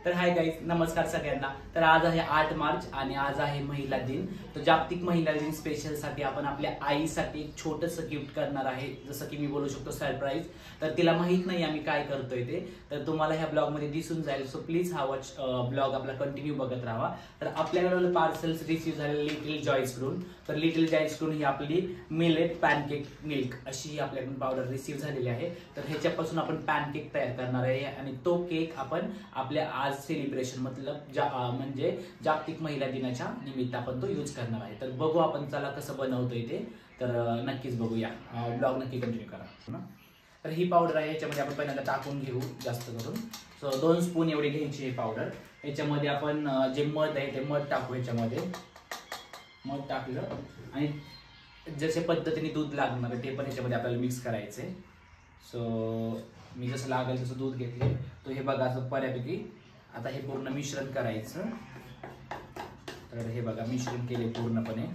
तर hi guys, नमस्कार सगळ्यांना। तर आज आहे 8 मार्च आणि आज आहे महिला दिन। तर जागतिक महिला दिन स्पेशल साठी आपण आपल्या आईसाठी एक छोटंसं गिफ्ट करणार आहे, जसं की मी बोलू शकतो सरप्राईज। तर तिला माहित नाही आम्ही काय करतोय ते, तर तुम्हाला ह्या ब्लॉग मध्ये दिसून जाईल। सो प्लीज हा वॉच ब्लॉग आपला कंटिन्यू बघत राहा। तर आपल्याकडे पार्सल्स रिसीव्ह झालेले लिटिल जॉयज कडून। तर लिटिल जॉयज कडून ही आपली मिलेट पॅनकेक मिल्क अशी आपल्याकडून पावडर रिसीव्ह झालेली आहे। तर ह्याच्यापासून आपण पॅनकेक तयार करणार आहे आणि तो केक आपण आपल्या आज सेलिब्रेशन मतलब म्हणजे जागतिक महिला दिनाच्या निमित्त आपण तो यूज करणार आहे। तर बघू आपण चला कसं बनवतोय ते, तर नक्कीच बघूया, ब्लॉग नक्की कंटिन्यू करा। तर ही पावडर आहे, याच्यामध्ये आपण पहिल्यांदा टाकून घेऊ जास्त करून। सो 2 स्पून एवढी घ्यायची ही पावडर। याच्यामध्ये आपण जे मध आहे ते मध टाकू। याच्यामध्ये मध टाकलं आणि जसे पद्धतीने दूध लागणार आहे ते पण याच्यामध्ये आपल्याला मिक्स करायचे। सो मी जसं लागेल तसं दूध घेतले, तो हे बघा असं बऱ्यापैकी आता हे पूर्ण मिश्रण करायचं। तर हे बघा मिश्रण केले पूर्णपणे।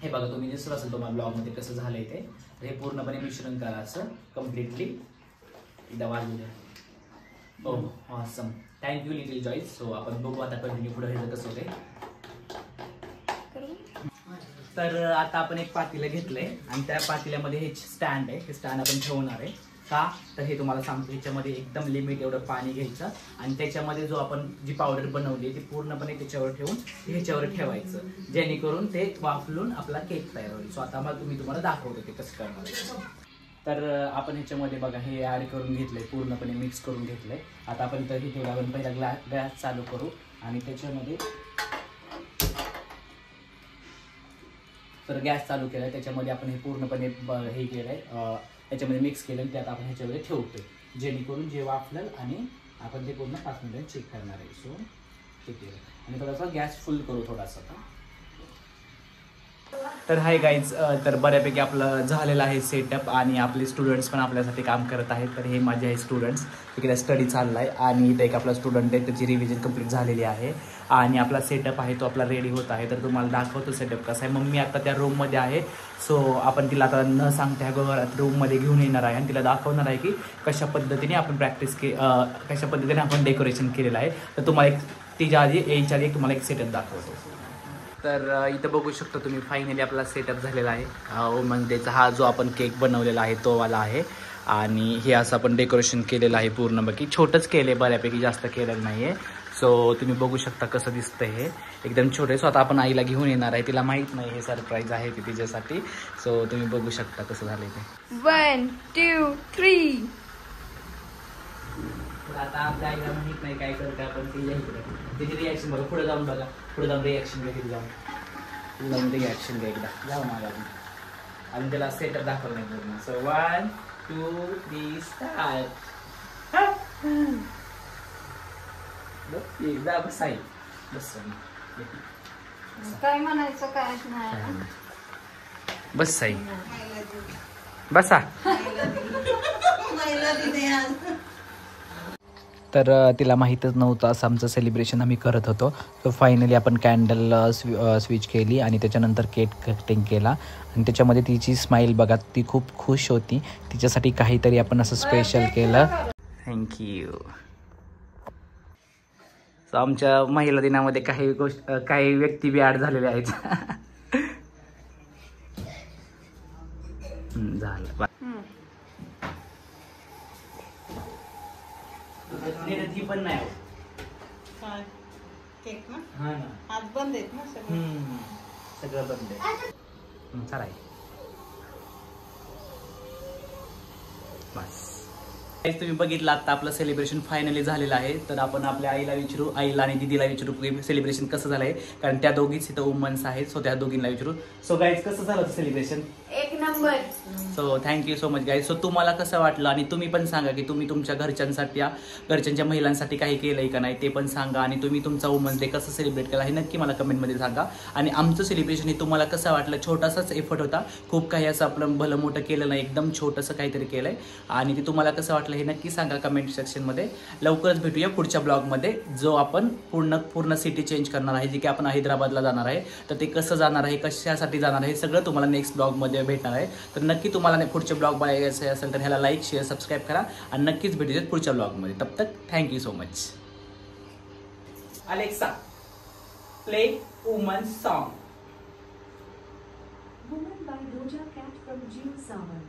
हे बघा तुम्ही दिसलं असेल तुम्हाला ब्लॉग मध्ये कसं झालंय ते। तर हे पूर्णपणे मिश्रण करा असं कम्प्लिटली। एकदा वाजू द्या। Oh awesome, thank you little joys. So आपण बघू आता कंटिन्यू पुढे हे कसं होते। तर आता आपण एक पातेलं घेतलंय आणि त्या पातेल्यामध्ये हे स्टँड आहे, हे स्टँड आपण ठेवणार आहे। का तर हे तुम्हाला सांगतो, ह्याच्यामध्ये एकदम लिमिट एवढं पाणी घ्यायचं आणि त्याच्यामध्ये जो आपण जी पावडर बनवली ती पूर्णपणे त्याच्यावर ठेवून ह्याच्यावर ठेवायचं, जेणेकरून ते वाफलून आपला केक तयार होईल। सो आता मग मी तुम्हाला दाखवतो ते कसं करणार आहे। तर आपण ह्याच्यामध्ये बघा हे ऍड करून घेतलंय, पूर्णपणे मिक्स करून घेतलंय। आता आपण इथं हे ठेवलं, आपण पहिला गॅस चालू करू आणि त्याच्यामध्ये तर गॅस चालू केलाय, त्याच्यामध्ये आपण हे पूर्णपणे हे केलंय, याच्यामध्ये मिक्स केलं आणि त्यात आपण ह्याच्यामध्ये ठेवतोय, जेणेकरून जे वाफलं आणि आपण ते पूर्ण 5 मिनिटांनी चेक करणार आहे। सो ते केलं आणि थोडासा गॅस फुल करू थोडासा। तर हाय गाईज, तर बऱ्यापैकी आपलं झालेलं आहे सेटअप आणि आपले स्टुडंट्स पण आपल्यासाठी काम करत आहेत। तर हे माझे आहे स्टुडंट्स, तिकडे स्टडी चालला आहे आणि इथे एक आपला स्टुडंट आहे, त्याची रिव्हिजन कंप्लीट झालेली आहे आणि आपला सेटअप आहे तो आपला रेडी होत आहे। तर तुम्हाला दाखवतो सेटअप कसा आहे। मम्मी आता त्या रूममध्ये आहे, सो आपण तिला आता न सांगता घरात रूममध्ये घेऊन येणार आहे आणि तिला दाखवणार आहे की कशा पद्धतीने आपण कशा पद्धतीने आपण डेकोरेशन केलेलं आहे। तर तुम्हाला एक तिच्या आधी यायच्या आधी तुम्हाला एक सेटअप दाखवतो। तर इथं बघू शकता तुम्ही, फायनली आपला सेटअप झालेला आहे। वुमन्स डेचा हा जो आपण केक बनवलेला आहे तो वाला आहे आणि हे असं आपण डेकोरेशन केलेलं आहे पूर्ण। बाकी छोटंच केलं आहे, बऱ्यापैकी जास्त केलेलं नाही आहे। सो तुम्ही बघू शकता कसं दिसतंय, हे एकदम छोटे। सो आता आपण आईला घेऊन येणार आहे, तिला माहीत नाही हे सरप्राईज आहे ते तिच्यासाठी। सो तुम्ही बघू शकता कसं झालंय ते। 1 2 3 आता आपल्या आईला माहित नाही काय करते आपण, त्याची रिॲक्शन बघा, पुढे जाऊन बघा, पुढे जाऊन रिॲक्शन घ्या, तिथे जाऊन रिॲक्शन घ्या एकदा, जाऊ ना आणि त्याला सेटअप दाखवलं नाही पूर्ण। So 1 2 3 start. एकदा बस आई, बस काय म्हणायचं काय नाही, बस आई बसा। तर तिला माहीतच नव्हतं असं आमचं सेलिब्रेशन आम्ही करत होतो। सो फायनली आपण कॅन्डल स्विच केली आणि त्याच्यानंतर केक कटिंग केला आणि त्याच्यामध्ये तिची स्माईल बघा, ती खूप खुश होती। तिच्यासाठी काहीतरी आपण असं स्पेशल केलं। थँक्यू। सो आमच्या महिला दिनामध्ये काही व्यक्ती बी ॲड झालेल्या आहेत। झालं ती पण नाही केक ना, हा ना, आज बंद आहेत ना सगळं बंद आहे। चला बस तुम्ही बघितलं आता आपलं सेलिब्रेशन फायनली झालेलं आहे। तर आपण आपल्या आईला विचारू, आईला आणि दीदीला विचारू की सेलिब्रेशन कसं झालंय, कारण त्या दोघीच इथं वुमन्स आहेत। सो त्या दोघींना विचारू। सो गाईज कसं झालं सेलिब्रेशन? एक number. So thank you so much guys. So तुम्हाला कसं वाटलं आणि तुम्ही पण सांगा की तुम्ही तुमच्या घरच्यांच्या महिलांसाठी काही केलंय का नाही ते पण सांगा आणि तुम्ही तुमचा वुमन्स डे कसं सेलिब्रेट केला हे नक्की मला कमेंटमध्ये सांगा। आणि आमचं सेलिब्रेशन हे तुम्हाला कसं वाटलं, छोटासाच एफर्ट होता, खूप काही असं आपलं भलं मोठं केलं नाही, एकदम छोटंसं काहीतरी केलंय आणि ते तुम्हाला कसं वाटलं हे नक्की सांगा कमेंट सेक्शनमध्ये। लवकरच भेटूया पुढच्या ब्लॉगमध्ये, जो आपण पूर्ण सिटी चेंज करणार आहे, जे की आपण हैदराबादला जाणार आहे। तर ते कसं जाणार आहे, कशासाठी जाणार आहे, सगळं तुम्हाला नेक्स्ट ब्लॉगमध्ये भेटणार आहे। तर नक्की तुम्हाला पुढचे ब्लॉग बघायचे असेल तर ह्याला लाईक शेअर सबस्क्राईब करा आणि नक्कीच भेटूयात पुढच्या ब्लॉगमध्ये। तब तक thank you so much. Alexa play woman song. Woman by Doja Cat from June Sawan.